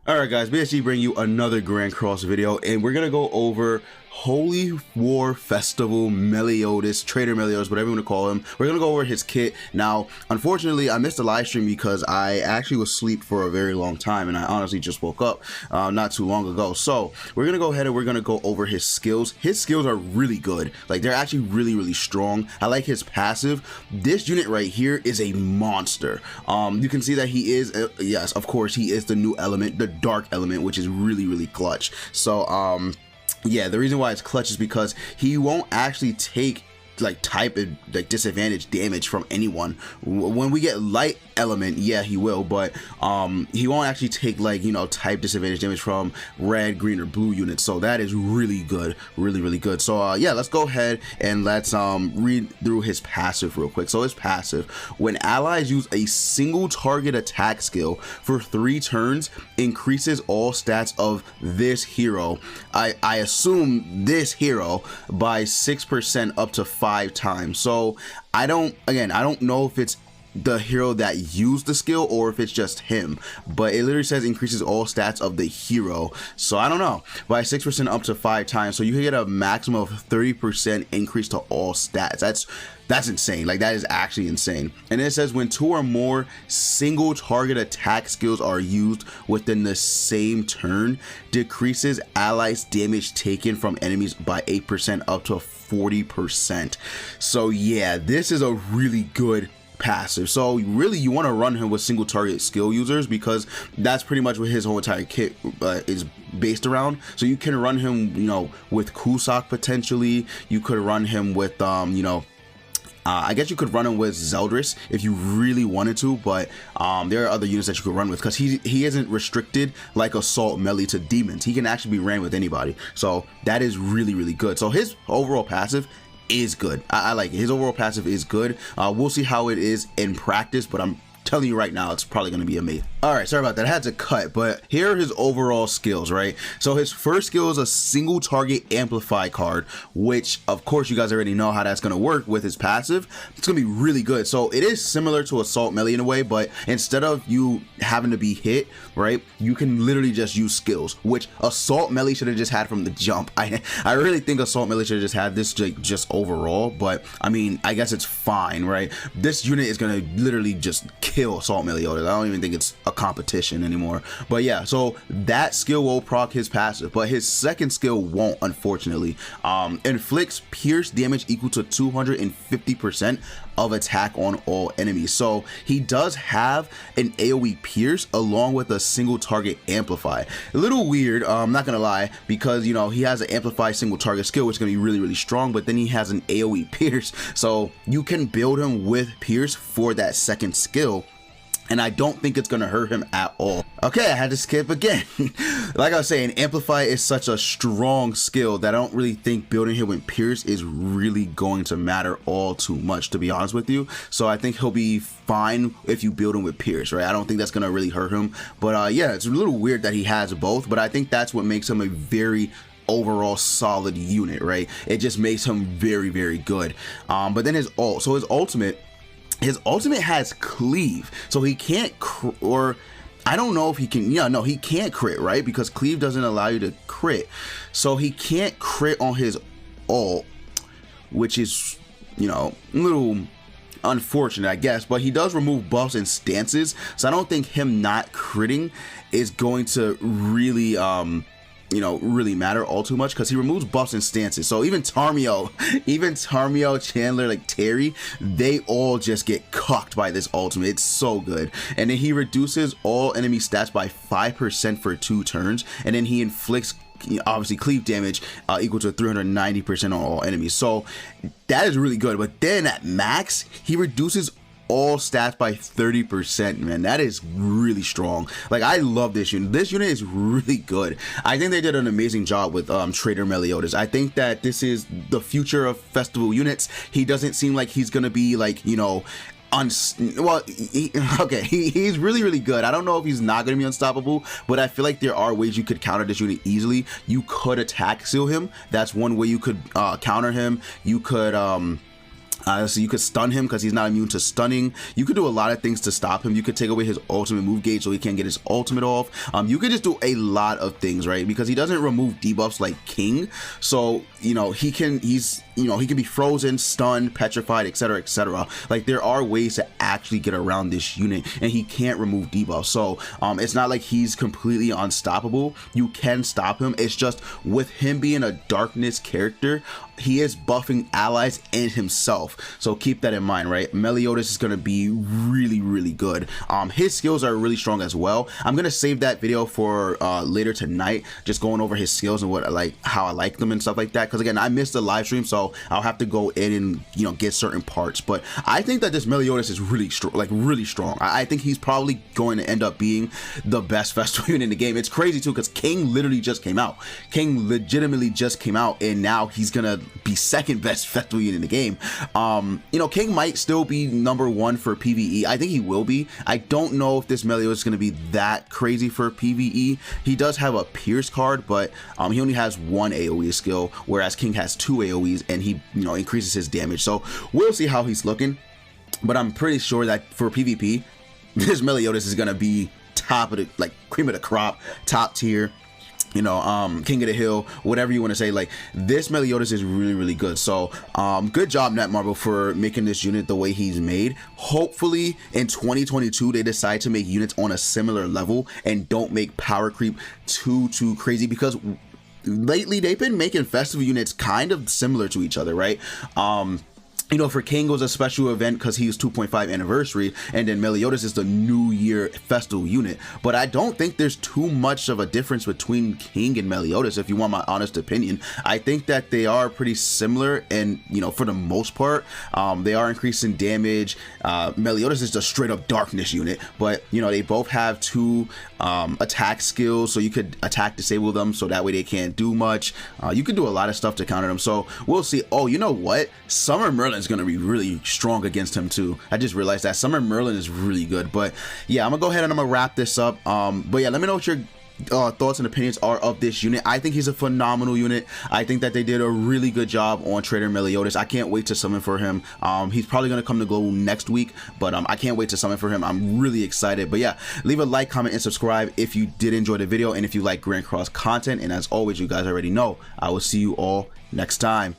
Alright guys, BSG bring you another Grand Cross video, and we're gonna go over Holy War Festival Meliodas, Trader Meliodas, whatever you want to call him. We're gonna go over his kit. Now, unfortunately, I missed the live stream because I actually was asleep for a very long time, and I honestly just woke up not too long ago. So we're gonna go ahead and we're gonna go over his skills. His skills are really good. Like, they're actually really strong. I like his passive. This unit right here is a monster. You can see that he is, yes, of course, he is the new element, the dark element, which is really clutch. So yeah, the reason why it's clutch is because he won't actually take like type and like disadvantage damage from anyone. When we get light element, yeah, he will, but he won't actually take, like, you know, type disadvantage damage from red, green, or blue units. So that is really good, really good. So yeah, let's go ahead and let's read through his passive real quick. So his passive: when allies use a single target attack skill for 3 turns, increases all stats of this hero, I assume this hero, by 6% up to 5 times. So I don't know if it's the hero that used the skill or if it's just him, but it literally says increases all stats of the hero. So I don't know, by 6% up to 5 times. So you can get a maximum of 30% increase to all stats. That's insane. Like, that is actually insane. And then it says when 2 or more single target attack skills are used within the same turn, decreases allies damage taken from enemies by 8% up to 40%. So yeah, this is a really good passive. So really, you want to run him with single target skill users, because that's pretty much what his whole entire kit is based around. So you can run him, you know, with Kusak potentially. You could run him with you know, I guess you could run him with Zeldris if you really wanted to, but there are other units that you could run with, because he isn't restricted like Assault Melee to demons. He can actually be ran with anybody. So that is really good. So his overall passive is good. I like it. His overall passive is good. We'll see how it is in practice, but I'm telling you right now, it's probably going to be amazing. All right, sorry about that. I had to cut, but here are his overall skills, right? So his first skill is a single target amplify card, which of course you guys already know how that's going to work with his passive. It's going to be really good. So it is similar to Assault Melee in a way, but instead of you having to be hit, right, you can literally just use skills, which Assault Melee should have just had from the jump. I really think Assault Melee should have just had this just overall, but I mean, I guess it's fine, right? This unit is going to literally just kill Assault Meliodas. I don't even think it's a competition anymore. But yeah, so that skill will proc his passive, but his second skill won't, unfortunately. Inflicts pierce damage equal to 250% of attack on all enemies. So he does have an AoE pierce along with a single target amplify. A little weird, I'm not gonna lie, because, you know, he has an amplify single target skill, which is gonna be really strong, but then he has an AoE pierce, so you can build him with pierce for that second skill, and I don't think it's gonna hurt him at all. Okay, I had to skip again. Like I was saying, Amplify is such a strong skill that I don't really think building him with Pierce is really going to matter all too much, to be honest with you. So I think he'll be fine if you build him with Pierce, right? I don't think that's gonna really hurt him. But yeah, it's a little weird that he has both, but I think that's what makes him a very overall solid unit, right? It just makes him very good. But then his ult, so his ultimate has cleave, so he can't or I don't know if he can. Yeah, no, he can't crit, right? Because cleave doesn't allow you to crit, so he can't crit on his ult, which is, you know, a little unfortunate, I guess. But he does remove buffs and stances, so I don't think him not critting is going to really you know, really matter all too much, because he removes buffs and stances. So even Tarmio, Chandler, like Terry, they all just get cocked by this ultimate. It's so good. And then he reduces all enemy stats by 5% for 2 turns, and then he inflicts, obviously, cleave damage equal to 390% on all enemies. So that is really good. But then at max, he reduces all stats by 30%, man. That is really strong. Like, I love this unit. This unit is really good. I think they did an amazing job with Trader Meliodas. I think that this is the future of festival units. He doesn't seem like he's gonna be, like, you know, well, he's really good. I don't know if he's not gonna be unstoppable, but I feel like there are ways you could counter this unit easily. You could attack seal him. That's one way you could counter him. You could So you could stun him because he's not immune to stunning. You could do a lot of things to stop him. You could take away his ultimate move gauge so he can't get his ultimate off. You could just do a lot of things, right? Because he doesn't remove debuffs like King. So, you know, he can be frozen, stunned, petrified, etc, etc. Like, there are ways to actually get around this unit, and he can't remove debuffs. So it's not like he's completely unstoppable. You can stop him. It's just with him being a darkness character, he is buffing allies and himself, so keep that in mind, right? Meliodas is going to be really, really good. His skills are really strong as well. I'm going to save that video for later tonight, just going over his skills and how I like them and stuff like that, because again, I missed the live stream, so I'll have to go in and, you know, get certain parts. But I think that this Meliodas is really strong, like really strong. I think he's probably going to end up being the best festival unit in the game. It's crazy too, because King literally just came out. King legitimately just came out, and now he's gonna be second best festival unit in the game. You know, King might still be #1 for PvE. I think he will be. I don't know if this Meliodas is going to be that crazy for PvE. He does have a Pierce card, but he only has 1 AoE skill, whereas King has 2 AoEs, and he, you know, increases his damage. So we'll see how he's looking, but I'm pretty sure that for PvP, this Meliodas is going to be top of the, like, cream of the crop, top tier, you know, king of the hill, whatever you want to say. Like, this Meliodas is really, really good. So good job, Netmarble, for making this unit the way he's made. Hopefully in 2022 they decide to make units on a similar level and don't make power creep too crazy, because lately they've been making festival units kind of similar to each other, right? You know, for King, it was a special event because he was 2.5 anniversary, and then Meliodas is the New Year festival unit. But I don't think there's too much of a difference between King and Meliodas, if you want my honest opinion. I think that they are pretty similar, and, you know, for the most part, they are increasing damage. Meliodas is just straight up darkness unit, but, you know, they both have 2 attack skills, so you could attack disable them, so that way they can't do much. You could do a lot of stuff to counter them, so we'll see. Oh, you know what? Summer Merlin is going to be really strong against him too. I just realized that Summer Merlin is really good. But yeah, I'm gonna go ahead and I'm gonna wrap this up. But yeah, let me know what your thoughts and opinions are of this unit. I think he's a phenomenal unit. I think that they did a really good job on Trader Meliodas. I can't wait to summon for him. He's probably going to come to Global next week, but I can't wait to summon for him. I'm really excited. But yeah, leave a like, comment, and subscribe if you did enjoy the video, and if you like Grand Cross content. And as always, you guys already know, I will see you all next time.